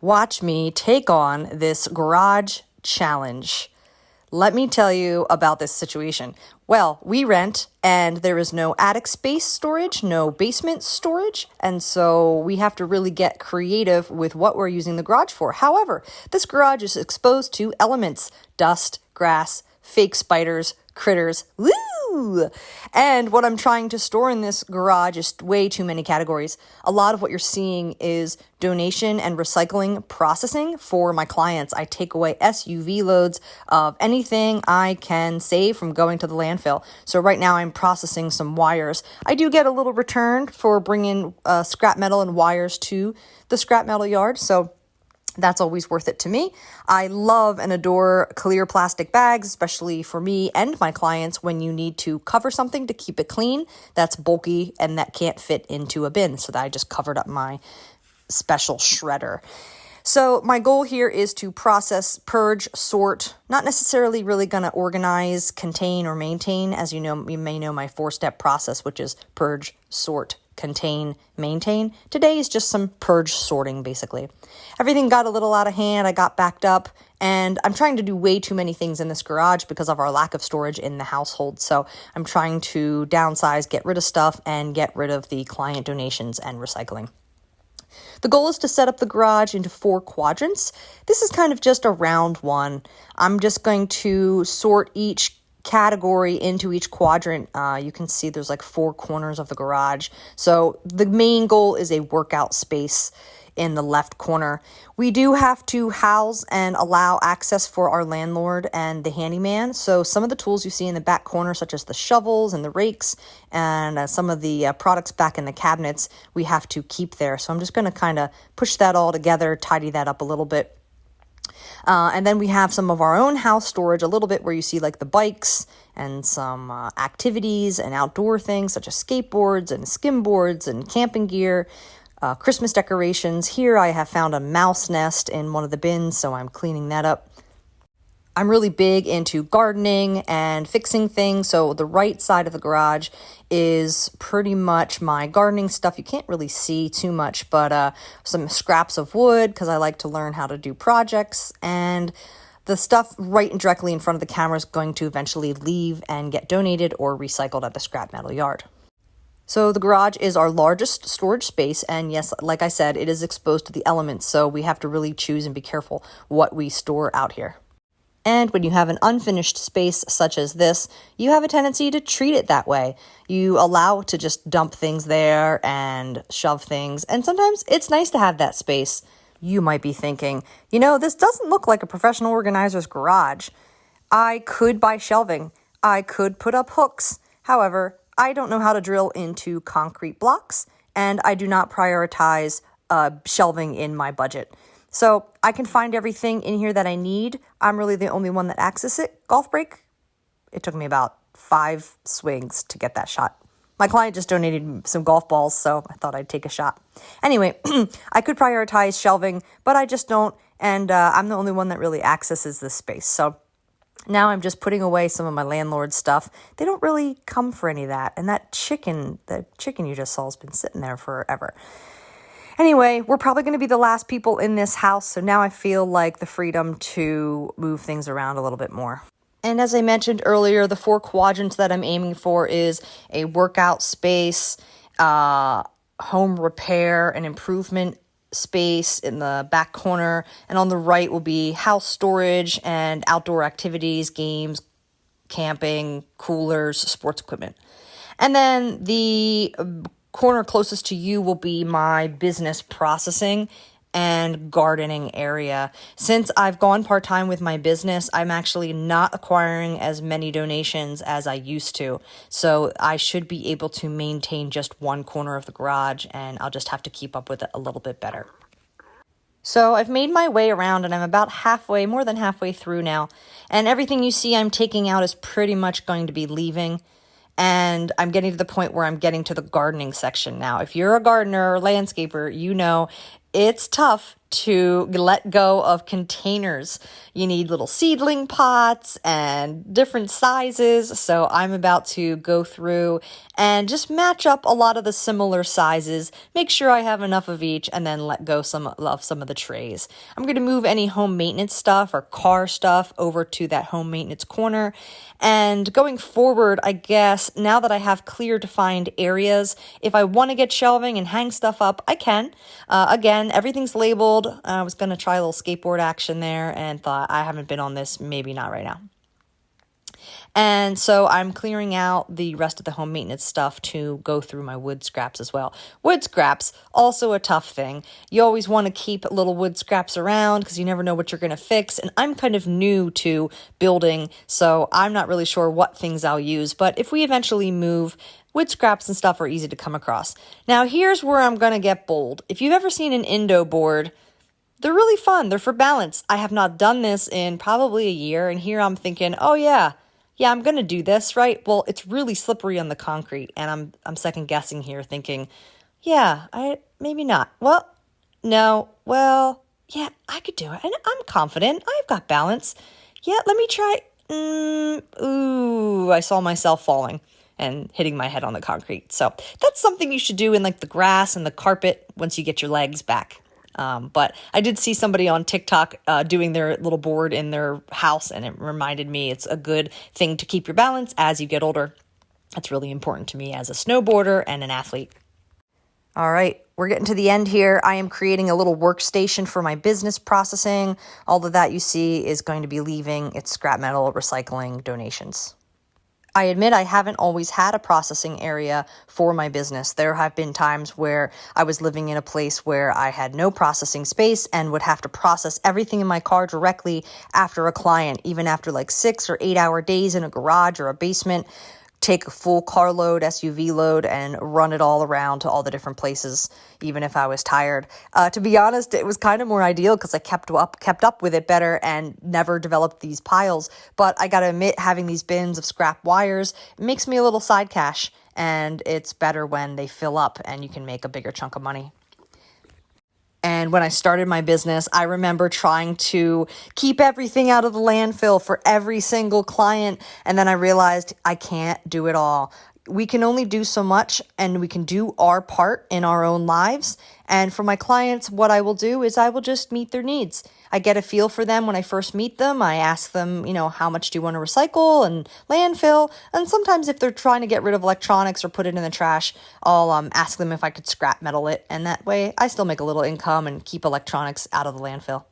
Watch me take on this garage challenge. Let me tell you about this situation. Well, we rent and there is no attic space storage, no basement storage, and so we have to really get creative with what we're using the garage for. However, this garage is exposed to elements, dust, grass, fake spiders, critters, woo! And what I'm trying to store in this garage is way too many categories. A lot of what you're seeing is donation and recycling processing for my clients. I take away SUV loads of anything I can save from going to the landfill. So right now I'm processing some wires. I do get a little return for bringing scrap metal and wires to the scrap metal yard. So that's always worth it to me. I love and adore clear plastic bags, especially for me and my clients when you need to cover something to keep it clean that's bulky and that can't fit into a bin. So that I just covered up my special shredder. So my goal here is to process, purge, sort, not necessarily really going to organize, contain, or maintain. As you know, you may know my 4-step process, which is purge, sort, contain, maintain. Today is just some purge sorting, basically. Everything got a little out of hand. I got backed up, and I'm trying to do way too many things in this garage because of our lack of storage in the household. So I'm trying to downsize, get rid of stuff, and get rid of the client donations and recycling. The goal is to set up the garage into 4 quadrants. This is kind of just a round one. I'm just going to sort each category into each quadrant. You can see there's like 4 corners of the garage. So the main goal is a workout space in the left corner. We do have to house and allow access for our landlord and the handyman. So some of the tools you see in the back corner, such as the shovels and the rakes and some of the products back in the cabinets, we have to keep there. So I'm just going to kind of push that all together, tidy that up a little bit. And then we have some of our own house storage, a little bit where you see like the bikes and some activities and outdoor things such as skateboards and skimboards and camping gear, Christmas decorations. Here I have found a mouse nest in one of the bins, so I'm cleaning that up. I'm really big into gardening and fixing things, so the right side of the garage is pretty much my gardening stuff. You can't really see too much, but some scraps of wood because I like to learn how to do projects, and the stuff right directly in front of the camera is going to eventually leave and get donated or recycled at the scrap metal yard. So the garage is our largest storage space, and yes, like I said, it is exposed to the elements, so we have to really choose and be careful what we store out here. And when you have an unfinished space such as this, you have a tendency to treat it that way. You allow to just dump things there and shove things, and sometimes it's nice to have that space. You might be thinking, this doesn't look like a professional organizer's garage. I could buy shelving. I could put up hooks. However, I don't know how to drill into concrete blocks, and I do not prioritize shelving in my budget. So I can find everything in here that I need. I'm really the only one that accesses it. Golf break, it took me about 5 swings to get that shot. My client just donated some golf balls, so I thought I'd take a shot. Anyway, I could prioritize shelving, but I just don't, and I'm the only one that really accesses this space. So now I'm just putting away some of my landlord's stuff. They don't really come for any of that. And the chicken you just saw has been sitting there forever. Anyway, we're probably going to be the last people in this house. So now I feel like the freedom to move things around a little bit more. And as I mentioned earlier, the 4 quadrants that I'm aiming for is a workout space, home repair and improvement space in the back corner, and on the right will be house storage and outdoor activities, games, camping, coolers, sports equipment. And then the corner closest to you will be my business processing and gardening area. Since I've gone part-time with my business, I'm actually not acquiring as many donations as I used to. So I should be able to maintain just one corner of the garage, and I'll just have to keep up with it a little bit better. So I've made my way around, and I'm about more than halfway through now. And everything you see I'm taking out is pretty much going to be leaving. And I'm getting to the point where I'm getting to the gardening section now. If you're a gardener or landscaper, you know it's tough to let go of containers. You need little seedling pots and different sizes. So I'm about to go through and just match up a lot of the similar sizes, make sure I have enough of each, and then let go of some of the trays. I'm going to move any home maintenance stuff or car stuff over to that home maintenance corner. And going forward, I guess, now that I have clear defined areas, if I want to get shelving and hang stuff up, I can. Again, everything's labeled. I was going to try a little skateboard action there and thought I haven't been on this, maybe not right now. And so I'm clearing out the rest of the home maintenance stuff to go through my wood scraps as well. Wood scraps, also a tough thing. You always want to keep little wood scraps around because you never know what you're going to fix. And I'm kind of new to building, so I'm not really sure what things I'll use. But if we eventually move, wood scraps and stuff are easy to come across. Now, here's where I'm going to get bold. If you've ever seen an Indo board, they're really fun. They're for balance. I have not done this in probably a year. And here I'm thinking, oh yeah, I'm going to do this, right? Well, it's really slippery on the concrete. And I'm second guessing here thinking, maybe not. Well, no, yeah, I could do it. And I'm confident. I've got balance. Yeah, let me try. I saw myself falling and hitting my head on the concrete. So that's something you should do in like the grass and the carpet once you get your legs back. But I did see somebody on TikTok doing their little board in their house, and it reminded me it's a good thing to keep your balance as you get older. That's really important to me as a snowboarder and an athlete. All right, we're getting to the end here. I am creating a little workstation for my business processing. All of that you see is going to be leaving. It's scrap metal recycling donations. I admit I haven't always had a processing area for my business. There have been times where I was living in a place where I had no processing space and would have to process everything in my car directly after a client, even after like 6 or 8 hour days in a garage or a basement. Take a full carload, SUV load, and run it all around to all the different places, even if I was tired. To be honest, it was kind of more ideal because I kept up with it better and never developed these piles. But I got to admit, having these bins of scrap wires makes me a little side cash, and it's better when they fill up and you can make a bigger chunk of money. And when I started my business, I remember trying to keep everything out of the landfill for every single client. And then I realized I can't do it all. We can only do so much, and we can do our part in our own lives. And for my clients, what I will do is I will just meet their needs. I get a feel for them when I first meet them. I ask them, how much do you want to recycle and landfill? And sometimes if they're trying to get rid of electronics or put it in the trash, I'll ask them if I could scrap metal it. And that way I still make a little income and keep electronics out of the landfill.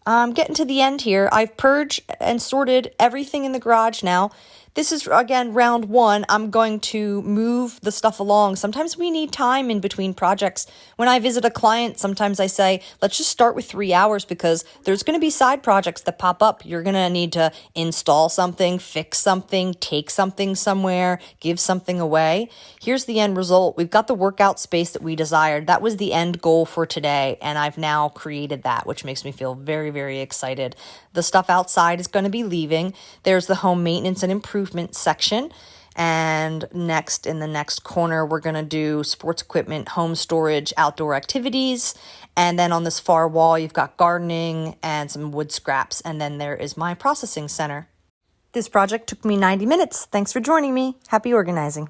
Getting to the end here. I've purged and sorted everything in the garage now. This is, again, round 1. I'm going to move the stuff along. Sometimes we need time in between projects. When I visit a client, sometimes I say, let's just start with 3 hours because there's going to be side projects that pop up. You're going to need to install something, fix something, take something somewhere, give something away. Here's the end result. We've got the workout space that we desired. That was the end goal for today, and I've now created that, which makes me feel very, very excited. The stuff outside is going to be leaving. There's the home maintenance and improvement section. And next, in the next corner, we're going to do sports equipment, home storage, outdoor activities. And then on this far wall, you've got gardening and some wood scraps. And then there is my processing center. This project took me 90 minutes. Thanks for joining me. Happy organizing.